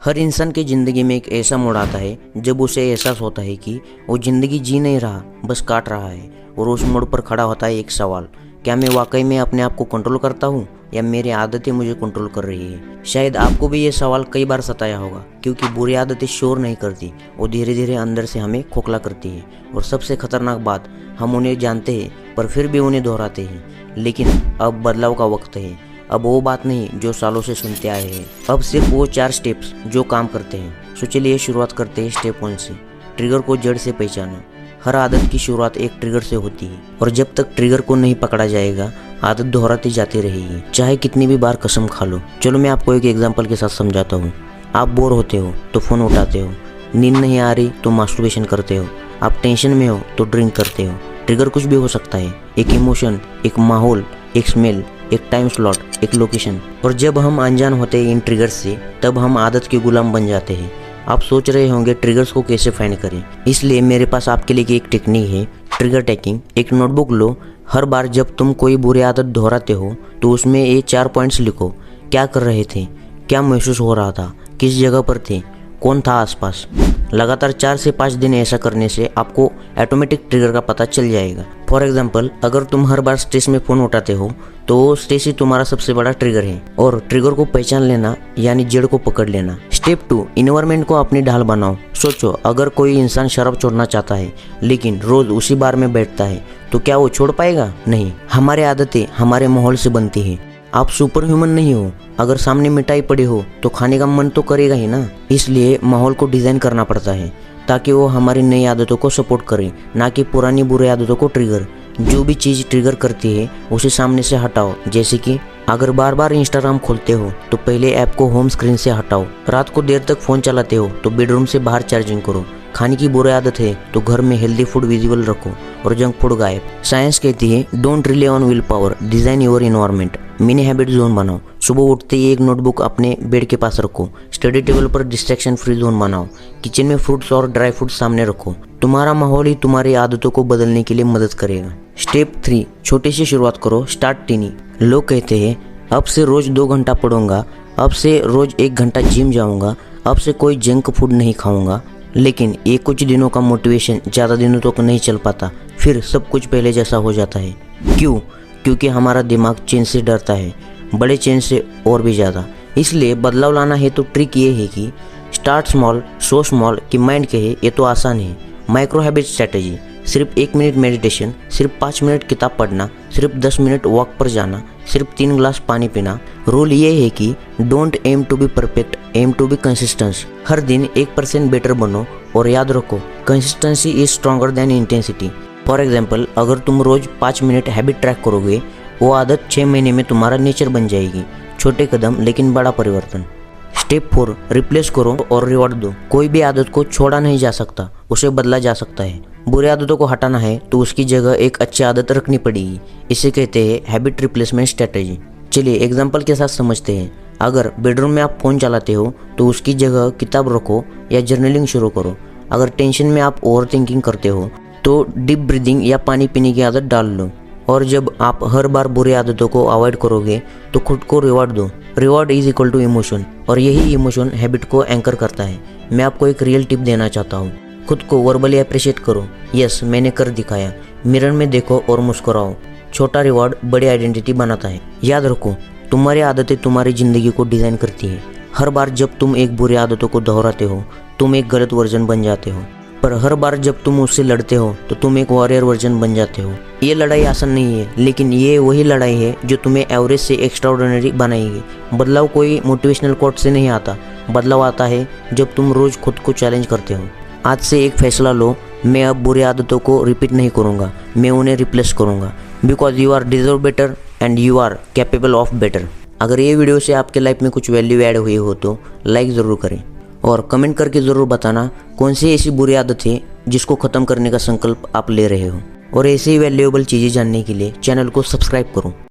हर इंसान की ज़िंदगी में एक ऐसा मोड़ आता है जब उसे एहसास होता है कि वो ज़िंदगी जी नहीं रहा, बस काट रहा है। और उस मोड़ पर खड़ा होता है एक सवाल, क्या मैं वाकई में अपने आप को कंट्रोल करता हूँ या मेरी आदतें मुझे कंट्रोल कर रही है। शायद आपको भी ये सवाल कई बार सताया होगा, क्योंकि बुरी आदतें शोर नहीं करती, वो धीरे धीरे अंदर से हमें खोखला करती है। और सबसे खतरनाक बात, हम उन्हें जानते हैं पर फिर भी उन्हें दोहराते हैं। लेकिन अब बदलाव का वक्त है। अब वो बात नहीं जो सालों से सुनते आए हैं, अब सिर्फ वो 4 स्टेप्स जो काम करते हैं। तो चलिए शुरुआत करते हैं स्टेप 1 से। ट्रिगर को जड़ से पहचानो। हर आदत की शुरुआत एक ट्रिगर से होती है, और जब तक ट्रिगर को नहीं पकड़ा जाएगा आदत दोहराती जाती रहेगी, चाहे कितनी भी बार कसम खा लो। चलो मैं आपको एक एग्जांपल के साथ समझाता हूँ। आप बोर होते हो तो फ़ोन उठाते हो, नींद नहीं आ रही तो मास्टरबेशन करते हो, आप टेंशन में हो तो ड्रिंक करते हो। ट्रिगर कुछ भी हो सकता है, एक इमोशन, एक माहौल, एक स्मेल, एक टाइम स्लॉट, एक लोकेशन। और जब हम अनजान होते हैं इन ट्रिगर्स से, तब हम आदत के गुलाम बन जाते हैं। आप सोच रहे होंगे ट्रिगर्स को कैसे फाइंड करें, इसलिए मेरे पास आपके लिए एक टेक्निक है, ट्रिगर टेकिंग। एक नोटबुक लो, हर बार जब तुम कोई बुरी आदत दोहराते हो तो उसमें ये 4 पॉइंट्स लिखो। क्या कर रहे थे, क्या महसूस हो रहा था, किस जगह पर थे, कौन था आसपास। लगातार 4 से 5 दिन ऐसा करने से आपको ऑटोमेटिक ट्रिगर का पता चल जाएगा। फॉर एग्जाम्पल, अगर तुम हर बार स्ट्रेस में फ़ोन उठाते हो तो स्ट्रेस ही तुम्हारा सबसे बड़ा ट्रिगर है। और ट्रिगर को पहचान लेना यानी जड़ को पकड़ लेना। स्टेप 2, इन्वायरमेंट को अपनी ढाल बनाओ। सोचो, अगर कोई इंसान शराब छोड़ना चाहता है लेकिन रोज उसी बार में बैठता है तो क्या वो छोड़ पाएगा? नहीं। हमारी आदतें हमारे माहौल से बनती है। आप सुपर ह्यूमन नहीं हो। अगर सामने मिठाई पड़ी हो तो खाने का मन तो करेगा ही ना। इसलिए माहौल को डिज़ाइन करना पड़ता है ताकि वो हमारी नई आदतों को सपोर्ट करे, ना कि पुरानी बुरी आदतों को ट्रिगर। जो भी चीज़ ट्रिगर करती है उसे सामने से हटाओ। जैसे कि अगर बार बार इंस्टाग्राम खोलते हो तो पहले ऐप को होम स्क्रीन से हटाओ। रात को देर तक फ़ोन चलाते हो तो बेडरूम से बाहर चार्जिंग करो। खाने की बुरी आदत है तो घर में हेल्दी फूड विजिबल रखो और जंक फूड गायब। साइंस कहती है, don't relay on will power, design your environment. Mini habit zone बनाओ। सुबह उठते ही एक नोटबुक अपने बेड के पास रखो। स्टडी टेबल पर डिस्ट्रैक्शन फ्री जोन बनाओ। किचन में फ्रूट्स और ड्राई फ्रूट्स सामने रखो। तुम्हारा माहौल ही तुम्हारी आदतों को बदलने के लिए मदद करेगा। स्टेप 3, छोटे से शुरुआत करो, स्टार्ट टीनी। लोग कहते हैं, अब से रोज 2 घंटा पढ़ूंगा, अब से रोज 1 घंटा जिम जाऊंगा, अब से कोई जंक फूड नहीं खाऊंगा। लेकिन ये कुछ दिनों का मोटिवेशन ज़्यादा दिनों तक नहीं चल पाता, फिर सब कुछ पहले जैसा हो जाता है। क्यों? क्योंकि हमारा दिमाग चेंज से डरता है, बड़े चेंज से और भी ज़्यादा। इसलिए बदलाव लाना है तो ट्रिक ये है कि स्टार्ट स्मॉल, सो स्मॉल कि माइंड कहे ये तो आसान है। माइक्रो हैबिट स्ट्रैटेजी, सिर्फ 1 मिनट मेडिटेशन, सिर्फ 5 मिनट किताब पढ़ना, सिर्फ 10 मिनट वॉक पर जाना, सिर्फ 3 ग्लास पानी पीना। रूल ये है कि don't aim to be perfect, aim to be consistence. हर दिन 1% बेटर बनो और याद रखो, consistency is stronger than intensity. For example, अगर तुम रोज 5 मिनट हैबिट ट्रैक करोगे, वो आदत 6 महीने में तुम्हारा नेचर बन जाएगी। छोटे कदम लेकिन बड़ा परिवर्तन। स्टेप 4, रिप्लेस करो और रिवॉर्ड दो। कोई भी आदत को छोड़ा नहीं जा सकता, उसे बदला जा सकता है। बुरी आदतों को हटाना है तो उसकी जगह एक अच्छी आदत रखनी पड़ेगी। इसे कहते हैं हैबिट रिप्लेसमेंट स्ट्रेटेजी। चलिए एग्जांपल के साथ समझते हैं। अगर बेडरूम में आप फ़ोन चलाते हो तो उसकी जगह किताब रखो या जर्नलिंग शुरू करो। अगर टेंशन में आप ओवर थिंकिंग करते हो तो डीप ब्रीदिंग या पानी पीने की आदत डाल लो। और जब आप हर बार बुरी आदतों को अवॉइड करोगे तो खुद को रिवॉर्ड दो। Reward is equal to emotion, और यही इमोशन हैबिट को एंकर करता है। मैं आपको एक रियल टिप देना चाहता हूँ। खुद को वर्बली अप्रिशिएट करो। यस, मैंने कर दिखाया। मिरर में देखो और मुस्कुराओ। छोटा रिवॉर्ड बड़ी आइडेंटिटी बनाता है। याद रखो, तुम्हारी आदतें तुम्हारी ज़िंदगी को डिज़ाइन करती है। हर बार जब तुम एक बुरी आदतों को दोहराते हो तुम एक गलत वर्जन बन जाते हो, पर हर बार जब तुम उससे लड़ते हो तो तुम एक वॉरियर वर्जन बन जाते हो। ये लड़ाई आसान नहीं है, लेकिन ये वही लड़ाई है जो तुम्हें एवरेज से एक्स्ट्राऑर्डिनरी बनाएगी। बदलाव कोई मोटिवेशनल कोट से नहीं आता, बदलाव आता है जब तुम रोज़ खुद को चैलेंज करते हो। आज से एक फैसला लो, मैं अब बुरी आदतों को रिपीट नहीं करूँगा, मैं उन्हें रिप्लेस करूँगा। Because you are deserve better and you are capable of better. अगर ये वीडियो से आपके लाइफ में कुछ वैल्यू ऐड हुई हो तो लाइक ज़रूर करें और कमेंट करके ज़रूर बताना कौन सी ऐसी बुरी आदत है जिसको ख़त्म करने का संकल्प आप ले रहे हो। और ऐसे ही वैल्यूएबल चीज़ें जानने के लिए चैनल को सब्सक्राइब करो।